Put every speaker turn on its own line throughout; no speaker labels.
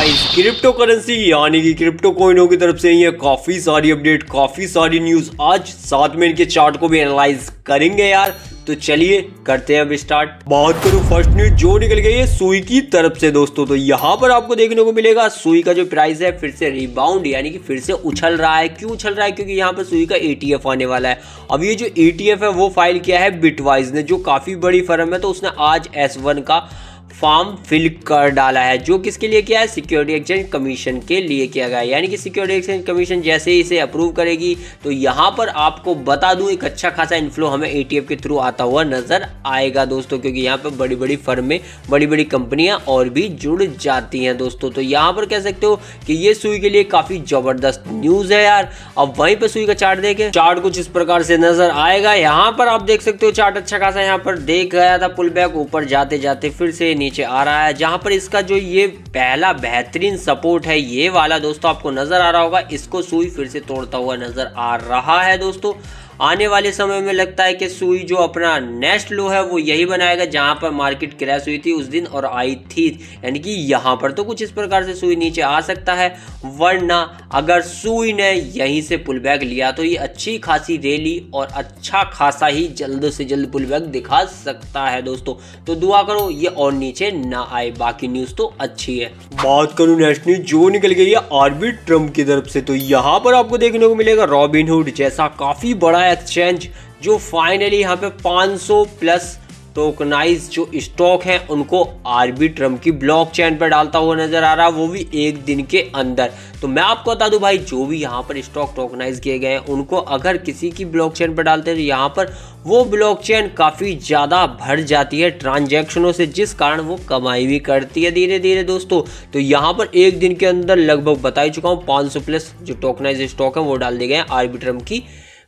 Guys, crypto currency यानी कि crypto कोइनों की तरफ से ये काफी सारी अपडेट, काफी सारी न्यूज आज 7 मिनट के चार्ट को भी एनालाइज करेंगे यार। तो चलिए करते हैं अब स्टार्ट। बात करूं फर्स्ट न्यूज जो निकल गई है सुई की तरफ से दोस्तों, तो यहाँ पर आपको देखने को मिलेगा सुई का जो प्राइस है फिर से रिबाउंड यानी कि फिर से उछल रहा है। क्यों उछल रहा है? क्योंकि यहाँ पर सुई का ETF आने वाला है। अब ये जो ETF है वो फाइल किया है बिटवाइज ने, जो काफी बड़ी फर्म है। तो उसने आज S1 का फॉर्म फिल कर डाला है, जो किसके लिए किया है? सिक्योरिटी एक्सचेंज कमीशन के लिए किया गया है। यानी कि सिक्योरिटी एक्सचेंज कमीशन जैसे ही इसे अप्रूव करेगी तो यहाँ पर आपको बता दूं एक अच्छा खासा इन्फ्लो हमें ETF के थ्रू आता हुआ नजर आएगा दोस्तों, क्योंकि यहाँ पर बड़ी बड़ी फर्में, बड़ी बड़ी कंपनियां और भी जुड़ जाती हैं दोस्तों। तो यहाँ पर कह सकते हो कि ये सुई के लिए काफी जबरदस्त न्यूज है यार। अब वहीं पर सुई का चार्ट देखें, चार्ट कुछ इस प्रकार से नजर आएगा। यहाँ पर आप देख सकते हो चार्ट अच्छा खासा यहाँ पर देख गया था, पुल बैक ऊपर जाते जाते फिर से नीचे आ रहा है। जहां पर इसका जो ये पहला बेहतरीन सपोर्ट है ये वाला दोस्तों आपको नजर आ रहा होगा, इसको सुई फिर से तोड़ता हुआ नजर आ रहा है दोस्तों। आने वाले समय में लगता है कि सुई जो अपना नेक्स्ट लो है वो यही बनाएगा जहां पर मार्केट क्रैश हुई थी उस दिन और आई थी, यानी कि यहां पर तो कुछ इस प्रकार से सुई नीचे आ सकता है। वरना अगर सुई ने यहीं से पुल बैक लिया तो ये अच्छी खासी रैली और अच्छा खासा ही जल्द से जल्द पुल बैक दिखा सकता है दोस्तों। तो दुआ करो ये और नीचे ना आए, बाकी न्यूज तो अच्छी है। बात करूं नेक्स्ट न्यूज जो निकल गई है आर्बिट्रम की तरफ से, तो यहाँ पर आपको देखने को मिलेगा रॉबिनहुड जैसा काफी बड़ा एक्सचेंज जो फाइनली यहाँ पे 500 प्लस टोकनाइज जो स्टॉक हैं उनको आर्बिट्रम की ब्लॉकचेन पर डालता हुआ नजर आ रहा है, वो भी एक दिन के अंदर। तो मैं आपको बता दूं भाई, जो भी यहाँ पर स्टॉक टोकनाइज किए गए हैं उनको अगर किसी की ब्लॉकचेन पर डालते हैं तो यहाँ पर वो ब्लॉकचेन काफ़ी ज़्यादा भर जाती है ट्रांजैक्शनों से, जिस कारण वो कमाई भी करती है धीरे धीरे दोस्तों। तो यहाँ पर एक दिन के अंदर लगभग बता ही चुका हूँ 500 प्लस जो टोकनाइज स्टॉक है वो डाल दिए गए हैं आर्बिट्रम की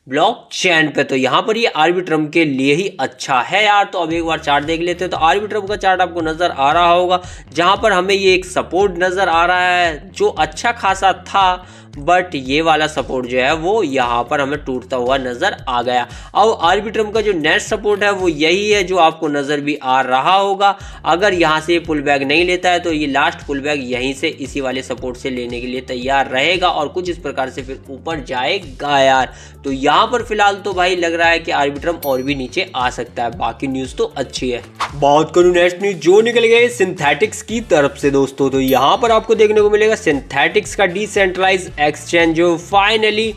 ब्लॉकचेन पे। तो यहाँ पर ये आर्बिट्रम के लिए ही अच्छा है यार। तो अब एक बार चार्ट देख लेते हैं। तो आर्बिट्रम का चार्ट आपको नजर आ रहा होगा जहाँ पर हमें ये एक सपोर्ट नजर आ रहा है जो अच्छा खासा था, बट ये वाला सपोर्ट जो है वो यहाँ पर हमें टूटता हुआ नजर आ गया। अब आर्बिट्रम का जो नेक्स्ट सपोर्ट है वो यही है जो आपको नजर भी आ रहा होगा। अगर यहाँ से पुल बैक नहीं लेता है तो ये लास्ट पुल बैक यहीं से इसी वाले सपोर्ट से लेने के लिए तैयार रहेगा और कुछ इस प्रकार से फिर ऊपर जाएगा यार। तो यहाँ पर फिलहाल तो भाई लग रहा है कि आर्बिट्रम और भी नीचे आ सकता है, बाकी न्यूज तो अच्छी है। बात करूं नेक्स्ट न्यूज जो निकल गई सिंथेटिक्स की तरफ से दोस्तों, तो यहाँ पर आपको देखने को मिलेगा सिंथेटिक्स का डिसेंट्रलाइज एक्सचेंज जो फाइनली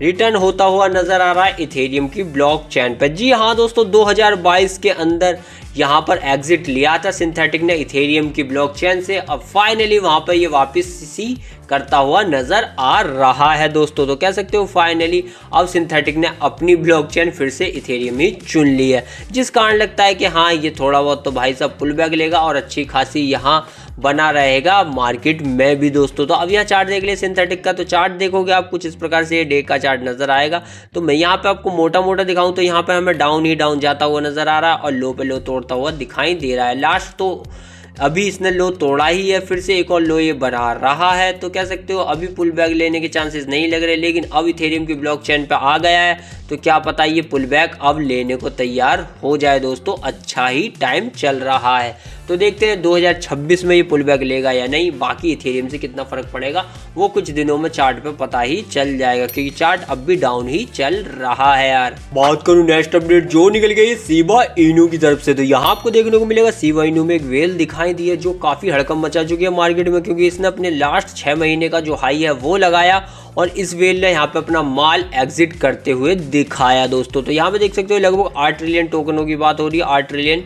रिटर्न होता हुआ नजर आ रहा है इथेरियम की ब्लॉकचेन पर। जी हाँ दोस्तों, 2022 के अंदर यहाँ पर एग्जिट लिया था सिंथेटिक ने इथेरियम की ब्लॉकचेन से। अब फाइनली वहाँ पर ये वापसी करता हुआ नजर आ रहा है दोस्तों। तो कह सकते हो फाइनली अब सिंथेटिक ने अपनी ब्लॉकचेन फिर से इथेरियम ही चुन ली है, जिस कारण लगता है कि हाँ ये थोड़ा बहुत तो भाई साहब पुल बैक लेगा और अच्छी खासी यहाँ बना रहेगा मार्केट में भी दोस्तों। तो अब यह चार्ट देख ले सिंथेटिक का, तो चार्ट देखोगे आप कुछ इस प्रकार से ये डे का चार्ट नजर आएगा। तो मैं यहाँ पे आपको मोटा मोटा दिखाऊं तो यहाँ पे हमें डाउन ही डाउन जाता हुआ नजर आ रहा है और लो पे लो तोड़ता हुआ दिखाई दे रहा है। लास्ट तो अभी इसने लो तोड़ा ही है, फिर से एक और लो ये बना रहा है। तो कह सकते हो अभी पुल बैक लेने के चांसेस नहीं लग रहे, लेकिन अब इथेरियम की ब्लॉकचेन पे आ गया है तो क्या पता ये पुल बैक अब लेने को तैयार हो जाए दोस्तों। अच्छा ही टाइम चल रहा है, तो देखते हैं 2026 में ये पुल बैक लेगा या नहीं। बाकी इथेरियम से कितना फर्क पड़ेगा वो कुछ दिनों में चार्ट पे पता ही चल जाएगा, क्योंकि चार्ट अब भी डाउन ही चल रहा है यार। बात करूं नेक्स्ट अपडेट जो निकल गई शिबा इनू की तरफ से, तो यहाँ आपको देखने को मिलेगा शिबा इनू में एक वेल दिखाई दी है जो काफी हड़कंप मचा चुकी है मार्केट में, क्योंकि इसने अपने लास्ट 6 महीने का जो हाई है वो लगाया और इस वेल ने यहाँ पे अपना माल एग्जिट करते हुए दिखाया दोस्तों। तो यहाँ पे देख सकते हो लगभग 8 ट्रिलियन टोकनों की बात हो रही है। 8 ट्रिलियन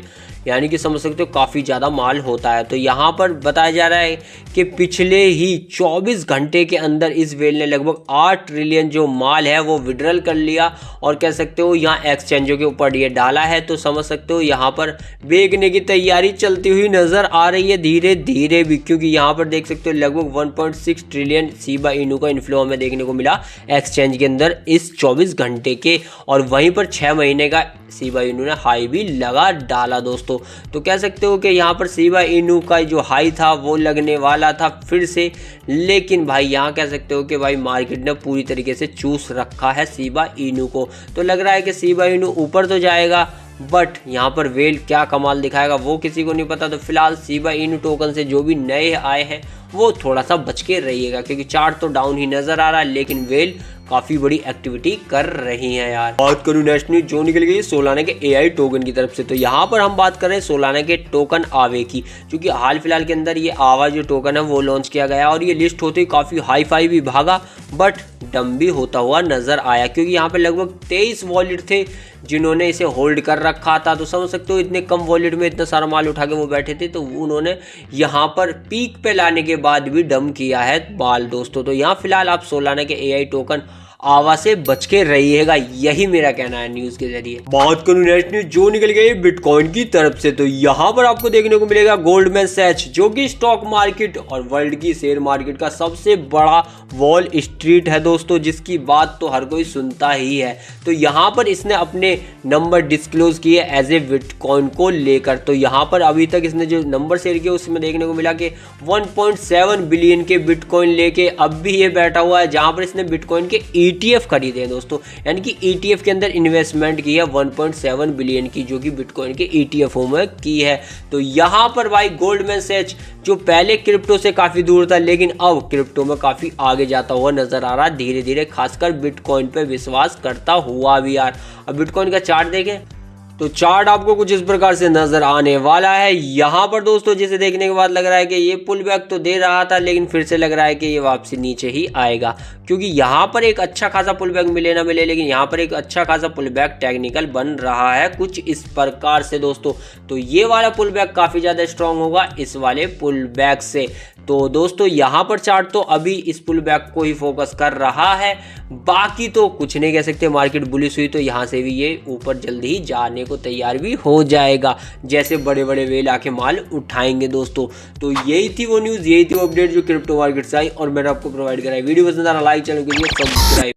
यानी कि समझ सकते हो काफ़ी ज़्यादा माल होता है। तो यहाँ पर बताया जा रहा है कि पिछले ही 24 घंटे के अंदर इस वेल ने लगभग 8 ट्रिलियन जो माल है वो विड्रॉल कर लिया और कह सकते हो यहाँ एक्सचेंजों के ऊपर ये डाला है। तो समझ सकते हो यहाँ पर बेचने की तैयारी चलती हुई नज़र आ रही है धीरे धीरे भी, क्योंकि यहाँ पर देख सकते हो लगभग 1.6 ट्रिलियन शिबा इनू का इन्फ्लो हमें देखने को मिला एक्सचेंज के अंदर इस 24 घंटे के, और वहीं पर 6 महीने का शिबा इनू ने हाई भी लगा डाला दोस्तों। तो कह सकते हो कि यहाँ पर शिबा इनू का जो हाई था वो लगने वाला था फिर से, लेकिन भाई यहाँ कह सकते हो कि भाई मार्केट ने पूरी तरीके से चूस रखा है शिबा इनू को। तो लग रहा है कि शिबा इनू ऊपर तो जाएगा, बट यहाँ पर वेल क्या कमाल दिखाएगा वो किसी को नहीं पता। तो फिलहाल शिबा इनू टोकन से जो भी नए आए हैं वो थोड़ा सा बच के रहिएगा, क्योंकि चार्ट तो डाउन ही नजर आ रहा है लेकिन वेल काफी बड़ी एक्टिविटी कर रही हैं यार। बात करूं नेक्स्ट न्यूज जो निकल गई सोलाना के एआई टोकन की तरफ से, तो यहाँ पर हम बात कर रहे हैं सोलाना के टोकन आवे की, क्योंकि हाल फिलहाल के अंदर ये आवा जो टोकन है वो लॉन्च किया गया और ये लिस्ट होते ही काफी हाई फाई भी भागा बट डम भी होता हुआ नजर आया, क्योंकि यहाँ पे लगभग 23 वॉलेट थे जिन्होंने इसे होल्ड कर रखा था। तो समझ सकते हो इतने कम वॉलेट में इतना सारा माल उठा के वो बैठे थे, तो उन्होंने यहाँ पर पीक पे लाने के बाद भी डम किया है माल दोस्तों। तो यहाँ फिलहाल आप सोलाना के एआई टोकन आवा से बच के रहिएगा, यही मेरा कहना है न्यूज के जरिए। बात करूं नेक्स्ट न्यूज जो निकल गई बिटकॉइन की तरफ से, तो यहाँ पर आपको देखने को मिलेगा गोल्डमैन सैच जो कि स्टॉक मार्केट और वर्ल्ड की शेयर मार्केट का सबसे बड़ा वॉल स्ट्रीट है दोस्तों, जिसकी बात तो हर कोई सुनता ही है। तो यहाँ पर इसने अपने नंबर डिस्क्लोज किए एज ए बिटकॉइन को लेकर। तो यहाँ पर अभी तक इसने जो नंबर शेयर किया उसमें देखने को मिला कि 1.7 बिलियन के बिटकॉइन लेके अब भी ये बैठा हुआ है, जहाँ पर इसने बिटकॉइन के ETF खरीदे हैं दोस्तों, यानी कि ETF के अंदर इन्वेस्टमेंट की है 1.7 बिलियन की, जो कि बिटकॉइन के ETF में की है। तो यहाँ पर भाई गोल्डमैन सैच जो पहले क्रिप्टो से काफ़ी दूर था लेकिन अब क्रिप्टो में काफ़ी आगे जाता हुआ नजर आ रहा है धीरे धीरे, खासकर बिटकॉइन पे विश्वास करता हुआ भी यार। अब बिटकॉइन का चार्ट देखें तो चार्ट आपको कुछ इस प्रकार से नजर आने वाला है। यहाँ पर दोस्तों जिसे देखने के बाद लग रहा है कि ये पुल बैक तो दे रहा था लेकिन फिर से लग रहा है कि ये वापसी नीचे ही आएगा, क्योंकि यहाँ पर एक अच्छा खासा पुल बैक मिले ना मिले लेकिन यहाँ पर एक अच्छा खासा पुल बैक टेक्निकल बन रहा है कुछ इस प्रकार से दोस्तों। तो ये वाला पुल बैक काफ़ी ज़्यादा स्ट्रांग होगा इस वाले पुल बैक से। तो दोस्तों यहाँ पर चार्ट तो अभी इस पुल बैक को ही फोकस कर रहा है, बाकी तो कुछ नहीं कह सकते। मार्केट बुलिश हुई तो यहाँ से भी ये ऊपर जल्दी ही जाने को तैयार भी हो जाएगा, जैसे बड़े बड़े वेल आके माल उठाएंगे दोस्तों। तो यही थी वो न्यूज़, यही थी वो अपडेट जो क्रिप्टो मार्केट से आई और मैंने आपको प्रोवाइड कराई। वीडियो पसंद आ रहा लाइक, चैनल के लिए सब्सक्राइब।